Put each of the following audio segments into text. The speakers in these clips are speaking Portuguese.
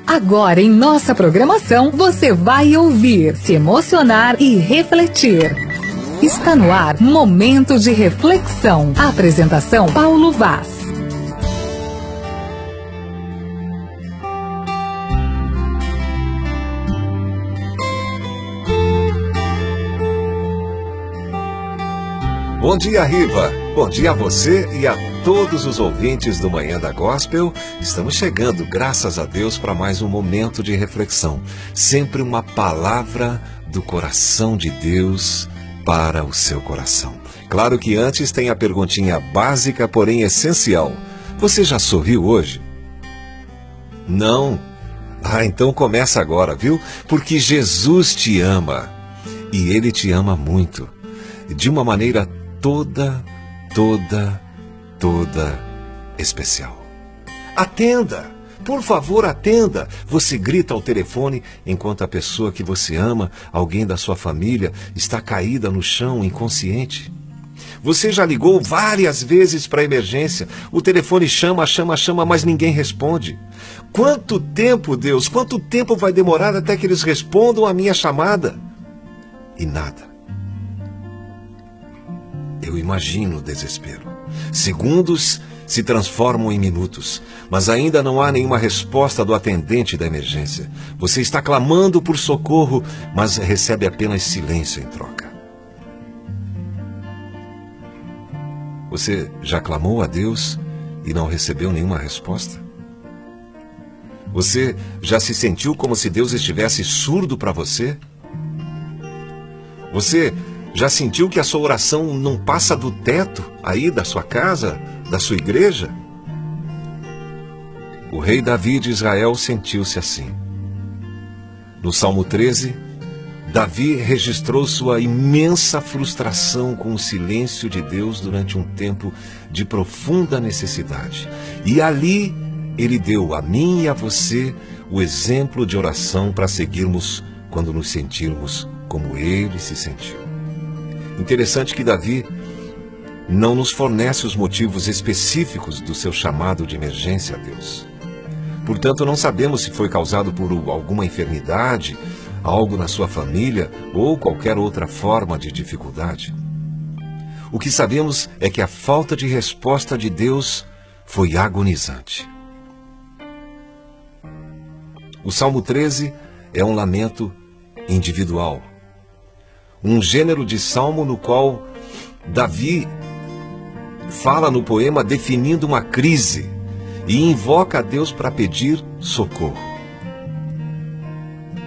Agora em nossa programação você vai ouvir, se emocionar e refletir. Está no ar Momento de Reflexão. Apresentação Paulo Vaz. Bom dia, Riva. Bom dia a você e a todos os ouvintes do Manhã da Gospel. Estamos chegando, graças a Deus, para mais um momento de reflexão. Sempre uma palavra do coração de Deus para o seu coração. Claro que antes tem a perguntinha básica, porém essencial. Você já sorriu hoje? Não? Então começa agora, viu? Porque Jesus te ama. E Ele te ama muito. De uma maneira toda especial. Atenda! Por favor, atenda! Você grita ao telefone enquanto a pessoa que você ama, alguém da sua família, está caída no chão, inconsciente. Você já ligou várias vezes para a emergência. O telefone chama, mas ninguém responde. Quanto tempo, Deus? Quanto tempo vai demorar até que eles respondam a minha chamada? E nada. Eu imagino o desespero. Segundos se transformam em minutos, mas ainda não há nenhuma resposta do atendente da emergência. Você está clamando por socorro, mas recebe apenas silêncio em troca. Você já clamou a Deus e não recebeu nenhuma resposta? Você já se sentiu como se Deus estivesse surdo para você? Você já sentiu que a sua oração não passa do teto aí da sua casa, da sua igreja? O rei Davi de Israel sentiu-se assim. No Salmo 13, Davi registrou sua imensa frustração com o silêncio de Deus durante um tempo de profunda necessidade. E ali ele deu a mim e a você o exemplo de oração para seguirmos quando nos sentirmos como ele se sentiu. Interessante que Davi não nos fornece os motivos específicos do seu chamado de emergência a Deus. Portanto, não sabemos se foi causado por alguma enfermidade, algo na sua família ou qualquer outra forma de dificuldade. O que sabemos é que a falta de resposta de Deus foi agonizante. O Salmo 13 é um lamento individual. Um gênero de salmo no qual Davi fala no poema definindo uma crise e invoca a Deus para pedir socorro.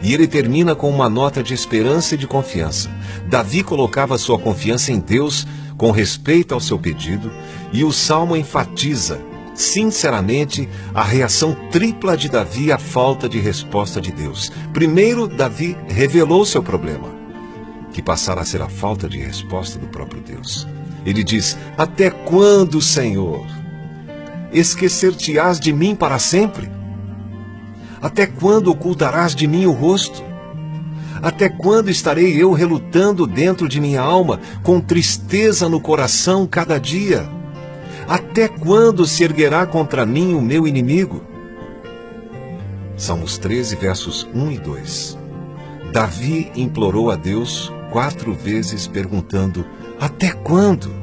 E ele termina com uma nota de esperança e de confiança. Davi colocava sua confiança em Deus com respeito ao seu pedido, e o salmo enfatiza, sinceramente, a reação tripla de Davi à falta de resposta de Deus. Primeiro, Davi revelou seu problema, que passará a ser a falta de resposta do próprio Deus. Ele diz: até quando, Senhor? Esquecer-te-ás de mim para sempre? Até quando ocultarás de mim o rosto? Até quando estarei eu relutando dentro de minha alma, com tristeza no coração cada dia? Até quando se erguerá contra mim o meu inimigo? Salmos 13, versos 1 e 2. Davi implorou a Deus 4 vezes perguntando: até quando?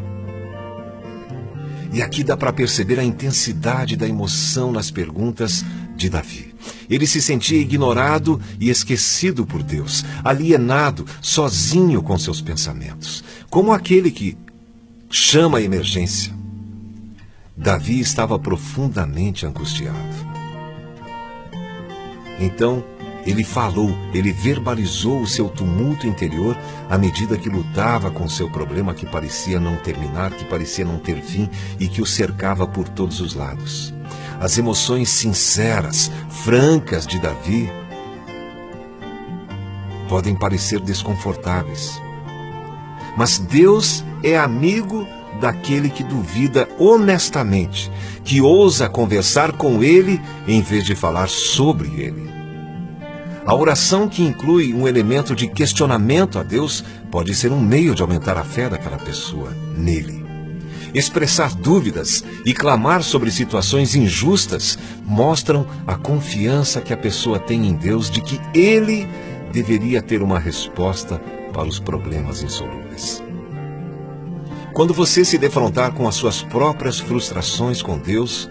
E aqui dá para perceber a intensidade da emoção nas perguntas de Davi. Ele se sentia ignorado e esquecido por Deus, alienado, sozinho com seus pensamentos, como aquele que chama a emergência. Davi estava profundamente angustiado. Então, ele falou, ele verbalizou o seu tumulto interior à medida que lutava com seu problema que parecia não terminar, que parecia não ter fim e que o cercava por todos os lados. As emoções sinceras, francas de Davi podem parecer desconfortáveis. Mas Deus é amigo daquele que duvida honestamente, que ousa conversar com ele em vez de falar sobre ele. A oração que inclui um elemento de questionamento a Deus pode ser um meio de aumentar a fé daquela pessoa nele. expressar dúvidas e clamar sobre situações injustas mostram a confiança que a pessoa tem em Deus de que Ele deveria ter uma resposta para os problemas insolúveis. Quando você se defrontar com as suas próprias frustrações com Deus,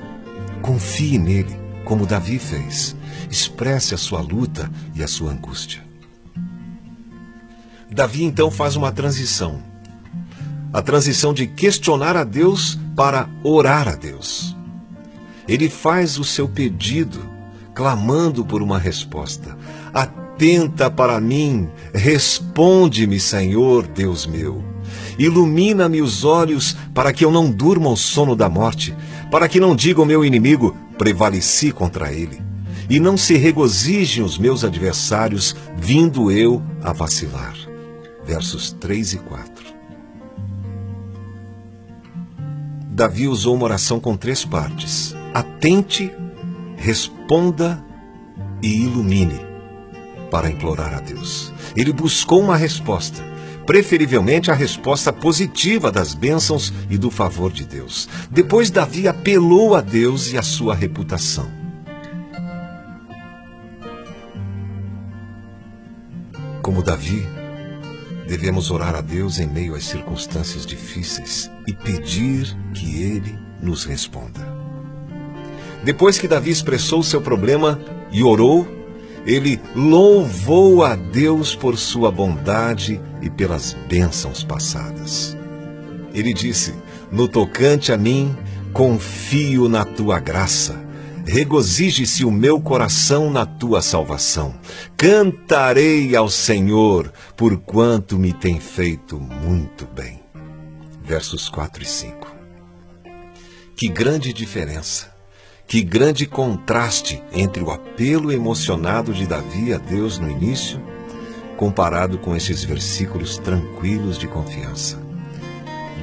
confie nele, como Davi fez. Expresse a sua luta e a sua angústia. Davi então faz uma transição. A transição de questionar a Deus para orar a Deus. Ele faz o seu pedido, clamando por uma resposta. Atenta para mim, responde-me, Senhor, Deus meu. Ilumina-me os olhos para que eu não durma o sono da morte, para que não diga o meu inimigo, prevaleci contra ele, e não se regozijem os meus adversários, vindo eu a vacilar. Versos 3 e 4. Davi usou uma oração com 3 partes. Atente, responda e ilumine, para implorar a Deus. Ele buscou uma resposta, preferivelmente a resposta positiva das bênçãos e do favor de Deus. Depois Davi apelou a Deus e a sua reputação. Como Davi, devemos orar a Deus em meio às circunstâncias difíceis e pedir que Ele nos responda. Depois que Davi expressou seu problema e orou, ele louvou a Deus por sua bondade e pelas bênçãos passadas. Ele disse: no tocante a mim, confio na tua graça. Regozije-se o meu coração na tua salvação. Cantarei ao Senhor, porquanto me tem feito muito bem. Versos 4 e 5. Que grande diferença! Que grande contraste entre o apelo emocionado de Davi a Deus no início, comparado com esses versículos tranquilos de confiança.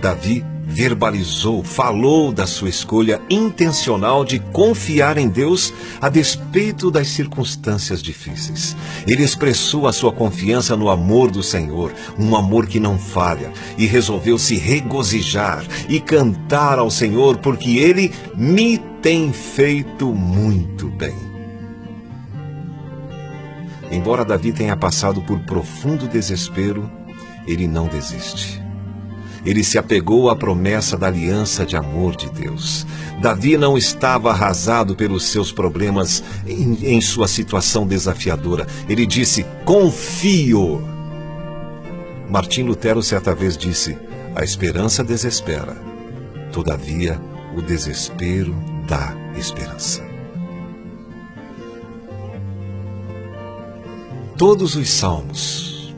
Davi verbalizou, falou da sua escolha intencional de confiar em Deus a despeito das circunstâncias difíceis. Ele expressou a sua confiança no amor do Senhor, um amor que não falha, e resolveu se regozijar e cantar ao Senhor, porque Ele me tem feito muito bem. Embora Davi tenha passado por profundo desespero, ele não desiste. Ele se apegou à promessa da aliança de amor de Deus. Davi não estava arrasado pelos seus problemas em sua situação desafiadora. Ele disse: confio. Martim Lutero certa vez disse: a esperança desespera, todavia o desespero dá esperança. Todos os salmos,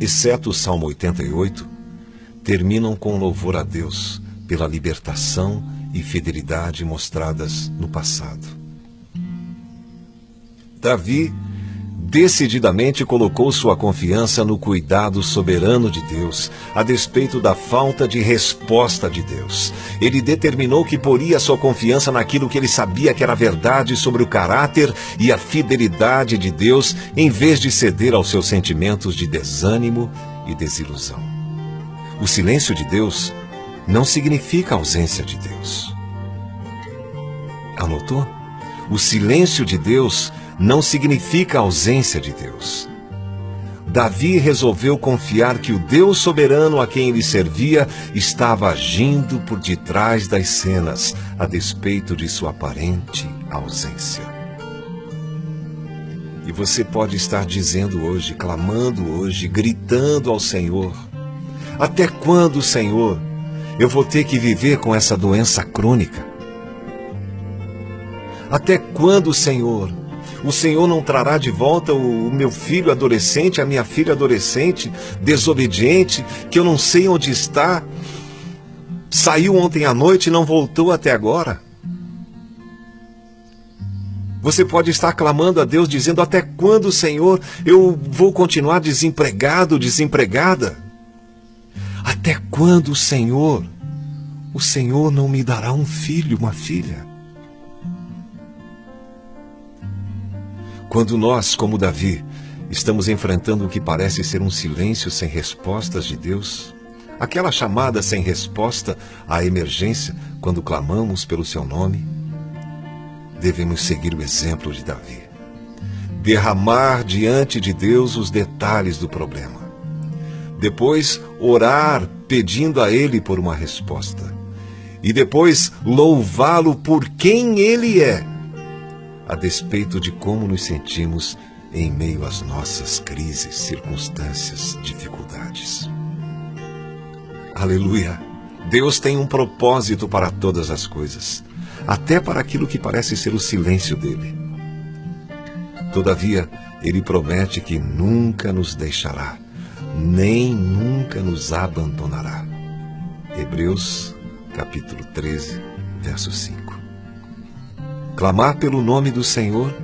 exceto o Salmo 88, terminam com louvor a Deus pela libertação e fidelidade mostradas no passado. Davi decididamente colocou sua confiança no cuidado soberano de Deus, a despeito da falta de resposta de Deus. Ele determinou que poria sua confiança naquilo que ele sabia que era verdade sobre o caráter e a fidelidade de Deus, em vez de ceder aos seus sentimentos de desânimo e desilusão. O silêncio de Deus não significa ausência de Deus. Anotou? O silêncio de Deus não significa ausência de Deus. Davi resolveu confiar que o Deus soberano a quem ele servia estava agindo por detrás das cenas, a despeito de sua aparente ausência. E você pode estar dizendo hoje, clamando hoje, gritando ao Senhor: até quando, Senhor, eu vou ter que viver com essa doença crônica? Até quando, Senhor, o Senhor não trará de volta o meu filho adolescente, a minha filha adolescente, desobediente, que eu não sei onde está, saiu ontem à noite e não voltou até agora? Você pode estar clamando a Deus, dizendo: até quando, Senhor, eu vou continuar desempregado, desempregada? Até quando, Senhor, o Senhor não me dará um filho, uma filha? Quando nós, como Davi, estamos enfrentando o que parece ser um silêncio sem respostas de Deus, aquela chamada sem resposta à emergência quando clamamos pelo seu nome, devemos seguir o exemplo de Davi. Derramar diante de Deus os detalhes do problema. Depois, orar pedindo a Ele por uma resposta. E depois, louvá-lo por quem Ele é, a despeito de como nos sentimos em meio às nossas crises, circunstâncias, dificuldades. Aleluia! Deus tem um propósito para todas as coisas, até para aquilo que parece ser o silêncio dele. Todavia, Ele promete que nunca nos deixará, nem nunca nos abandonará. Hebreus, capítulo 13, verso 5. Clamar pelo nome do Senhor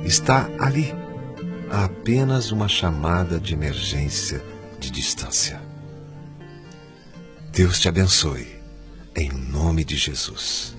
está ali, a apenas uma chamada de emergência de distância. Deus te abençoe, em nome de Jesus.